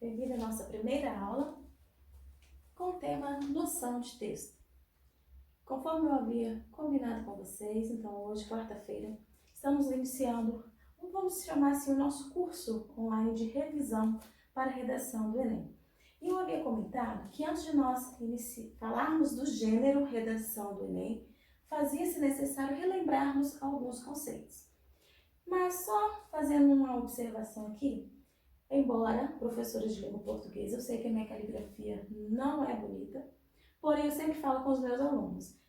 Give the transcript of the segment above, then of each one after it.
Bem-vindo à nossa primeira aula com o tema noção de texto. Conforme eu havia combinado com vocês, então hoje, quarta-feira, estamos iniciando, vamos chamar assim, o nosso curso online de revisão para a redação do Enem. E eu havia comentado que antes de nós falarmos do gênero redação do Enem, fazia-se necessário relembrarmos alguns conceitos. Mas só fazendo uma observação aqui, embora professora de língua portuguesa, eu sei que a minha caligrafia não é bonita, porém eu sempre falo com os meus alunos,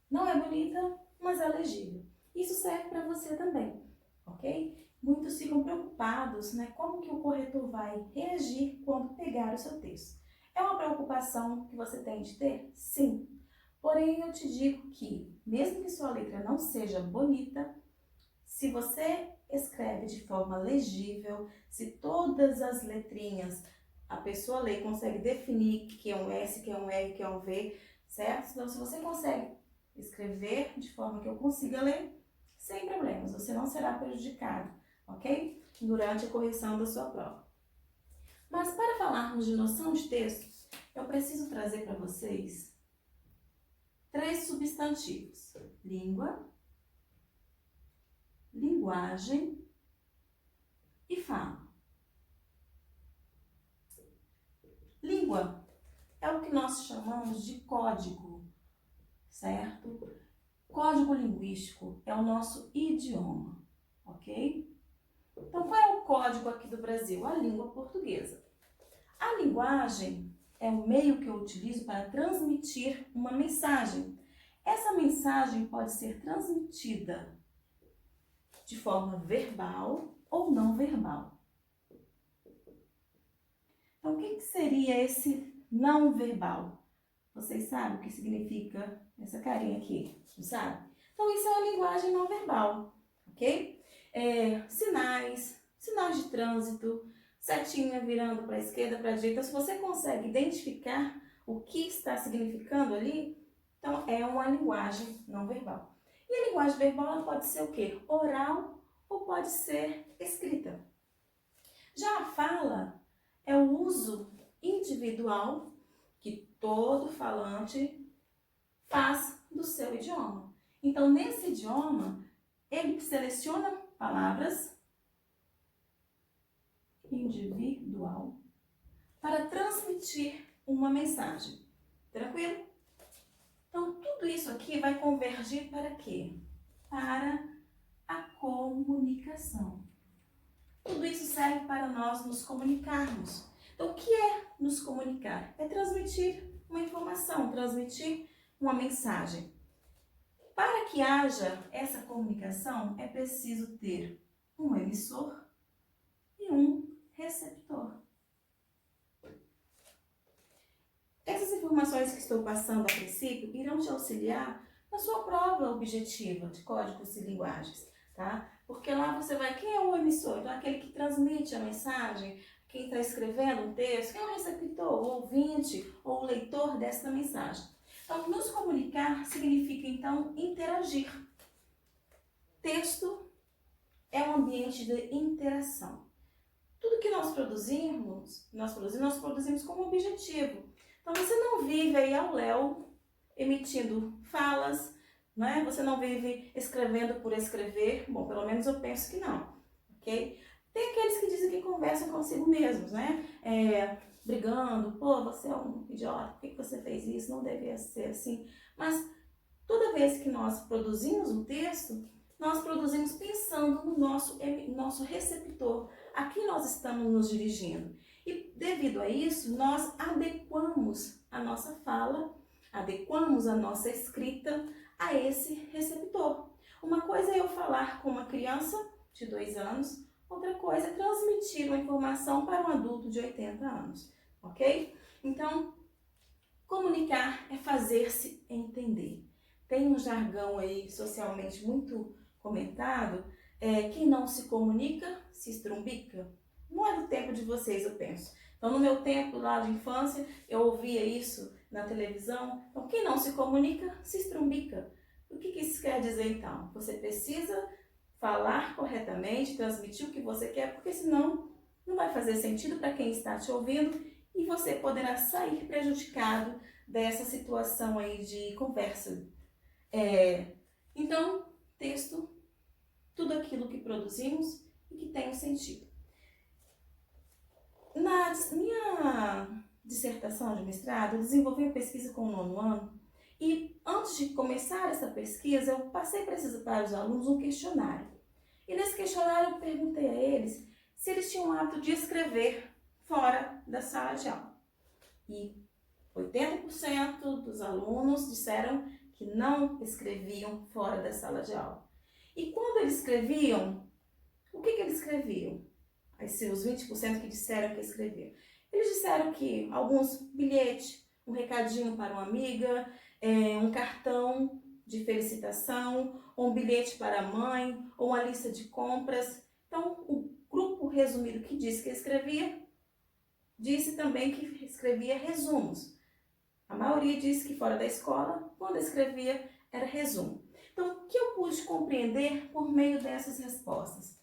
não é bonita, mas é legível. Isso serve para você também, ok? Muitos ficam preocupados, né? Como que o corretor vai reagir quando pegar o seu texto. É uma preocupação que você tem de ter? Sim. Porém, eu te digo que, mesmo que sua letra não seja bonita, se você escreve de forma legível, se todas as letrinhas a pessoa lê e consegue definir que é um S, que é um R, que é um V, certo? Então, se você consegue escrever de forma que eu consiga ler, sem problemas, você não será prejudicado, ok? Durante a correção da sua prova. Mas para falarmos de noção de texto, eu preciso trazer para vocês 3 substantivos: língua, linguagem e fala. Língua é o que nós chamamos de código, certo? Código linguístico é o nosso idioma, ok? Então, qual é o código aqui do Brasil? A língua portuguesa. A linguagem é o meio que eu utilizo para transmitir uma mensagem. Essa mensagem pode ser transmitida de forma verbal ou não verbal. Então, o que seria esse não verbal? Vocês sabem o que significa essa carinha aqui, não sabe? Então, isso é uma linguagem não verbal, ok? Sinais de trânsito, setinha virando para a esquerda, para a direita. Se você consegue identificar o que está significando ali, então é uma linguagem não verbal. E a linguagem verbal ela pode ser o quê? Oral ou pode ser escrita. Já a fala é o uso individual que todo falante faz do seu idioma. Então, nesse idioma, ele seleciona palavras individual para transmitir uma mensagem. Tranquilo? Então, tudo isso aqui vai convergir para quê? Para a comunicação. Tudo isso serve para nós nos comunicarmos. Então, o que é nos comunicar? É transmitir uma informação, transmitir uma mensagem. Para que haja essa comunicação, é preciso ter um emissor e um receptor. Essas informações que estou passando a princípio irão te auxiliar na sua prova objetiva de códigos e linguagens, tá? Porque lá você vai, quem é o emissor? Então, aquele que transmite a mensagem, quem está escrevendo um texto, quem é o receptor, o ouvinte ou o leitor dessa mensagem. Então, nos comunicar significa, então, interagir. Texto é um ambiente de interação. Tudo que nós produzimos como objetivo. Então, você não vive aí ao léu, emitindo falas, né? Você não vive escrevendo por escrever. Bom, pelo menos eu penso que não, ok? Tem aqueles que dizem que conversam consigo mesmos, né? Brigando, pô, você é um idiota, por que você fez isso? Não devia ser assim. Mas toda vez que nós produzimos um texto, nós produzimos pensando no nosso receptor, a quem nós estamos nos dirigindo. E devido a isso, nós adequamos a nossa fala, adequamos a nossa escrita a esse receptor. Uma coisa é eu falar com uma criança de 2 anos, outra coisa é transmitir uma informação para um adulto de 80 anos, ok? Então, comunicar é fazer-se entender. Tem um jargão aí socialmente muito comentado, quem não se comunica, se estrumbica. Não é do tempo de vocês, eu penso. Então, no meu tempo lá de infância, eu ouvia isso na televisão. Então, quem não se comunica, se estrumbica. O que isso quer dizer, então? Você precisa falar corretamente, transmitir o que você quer, porque senão não vai fazer sentido para quem está te ouvindo e você poderá sair prejudicado dessa situação aí de conversa. Então, texto, tudo aquilo que produzimos e que tem um sentido. Na minha dissertação de mestrado, eu desenvolvi uma pesquisa com o 9º ano e antes de começar essa pesquisa, eu passei para os alunos um questionário. E nesse questionário eu perguntei a eles se eles tinham o hábito de escrever fora da sala de aula. E 80% dos alunos disseram que não escreviam fora da sala de aula. E quando eles escreviam, o que eles escreviam? Os 20% que disseram que escreviam. Eles disseram que alguns bilhetes, um recadinho para uma amiga, um cartão de felicitação, ou um bilhete para a mãe, ou uma lista de compras. Então, o grupo resumido que disse que escrevia, disse também que escrevia resumos. A maioria disse que fora da escola, quando escrevia, era resumo. Então, o que eu pude compreender por meio dessas respostas?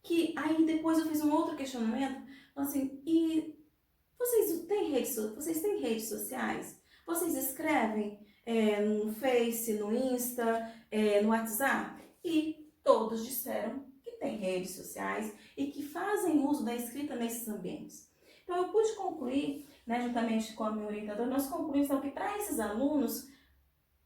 Que aí depois eu fiz um outro questionamento, assim, e vocês têm redes sociais? Vocês escrevem no Face, no Insta, no WhatsApp? E todos disseram que têm redes sociais e que fazem uso da escrita nesses ambientes. Então eu pude concluir, juntamente com a minha orientadora, nós concluímos então, que para esses alunos,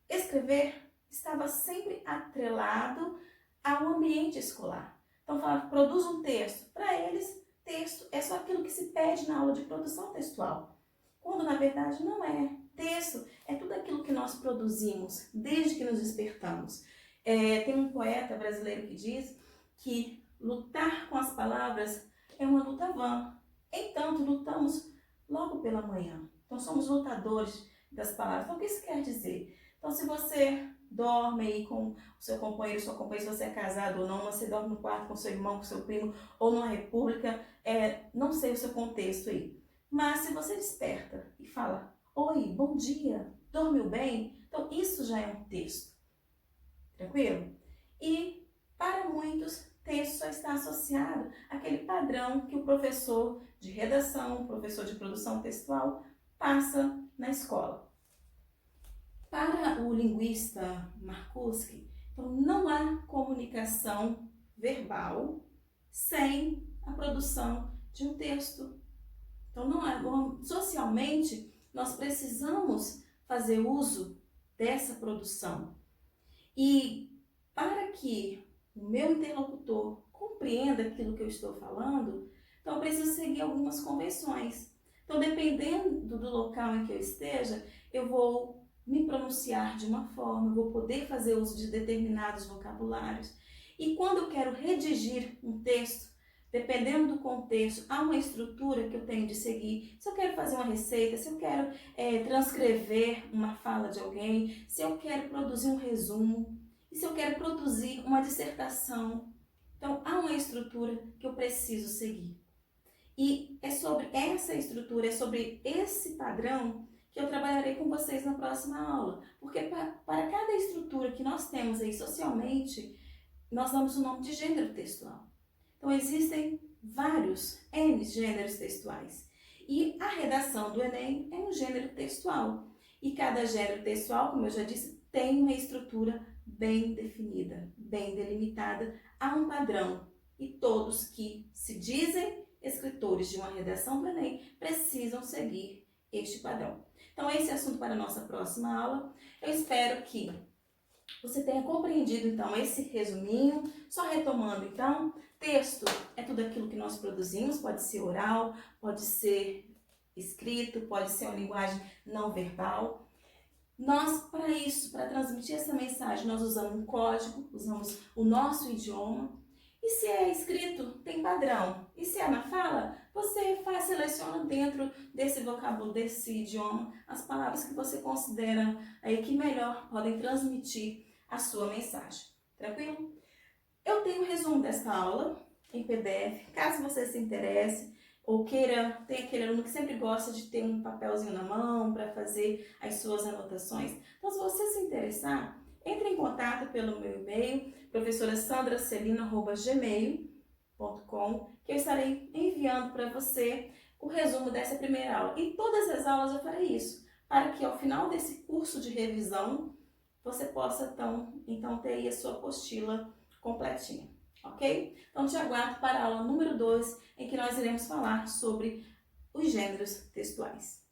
escrever estava sempre atrelado ao ambiente escolar. Então, produz um texto. Para eles, texto é só aquilo que se pede na aula de produção textual. Quando, na verdade, não é. Texto é tudo aquilo que nós produzimos desde que nos despertamos. Tem um poeta brasileiro que diz que lutar com as palavras é uma luta vã. Entanto, lutamos logo pela manhã. Então, somos lutadores das palavras. Então, o que isso quer dizer? Então, se você dorme aí com o seu companheiro, sua companheira, se você é casado ou não, você dorme no quarto com seu irmão, com seu primo, ou numa república, não sei o seu contexto aí. Mas se você desperta e fala, oi, bom dia, dormiu bem? Então isso já é um texto, tranquilo? E para muitos, texto só está associado àquele padrão que o professor de redação, o professor de produção textual passa na escola. Para o linguista Marcuski, então não há comunicação verbal sem a produção de um texto. Então não há, socialmente, nós precisamos fazer uso dessa produção. E para que o meu interlocutor compreenda aquilo que eu estou falando, então eu preciso seguir algumas convenções. Então, dependendo do local em que eu esteja, eu vou me pronunciar de uma forma, eu vou poder fazer uso de determinados vocabulários. E quando eu quero redigir um texto, dependendo do contexto, há uma estrutura que eu tenho de seguir. Se eu quero fazer uma receita, se eu quero transcrever uma fala de alguém, se eu quero produzir um resumo, e se eu quero produzir uma dissertação. Então, há uma estrutura que eu preciso seguir. E é sobre essa estrutura, é sobre esse padrão que eu trabalharei com vocês na próxima aula. Porque para cada estrutura que nós temos aí socialmente, nós damos o nome de gênero textual. Então, existem vários N gêneros textuais. E a redação do Enem é um gênero textual. E cada gênero textual, como eu já disse, tem uma estrutura bem definida, bem delimitada, há um padrão. E todos que se dizem escritores de uma redação do Enem precisam seguir este padrão. Então, esse é o assunto para a nossa próxima aula. Eu espero que você tenha compreendido, então, esse resuminho. Só retomando, então, texto é tudo aquilo que nós produzimos, pode ser oral, pode ser escrito, pode ser uma linguagem não verbal. Nós, para isso, para transmitir essa mensagem, nós usamos um código, usamos o nosso idioma. E se é escrito, tem padrão. E se é na fala, você seleciona dentro desse vocábulo, desse idioma, as palavras que você considera aí que melhor podem transmitir a sua mensagem. Tranquilo? Eu tenho um resumo dessa aula em PDF, caso você se interesse ou queira, tem aquele aluno que sempre gosta de ter um papelzinho na mão para fazer as suas anotações. Então, se você se interessar, entre em contato pelo meu e-mail, professorasandracelina@gmail.com, que eu estarei enviando enviando para você o resumo dessa primeira aula. E todas as aulas eu farei isso, para que ao final desse curso de revisão, você possa então ter aí a sua apostila completinha, ok? Então te aguardo para a aula número 2, em que nós iremos falar sobre os gêneros textuais.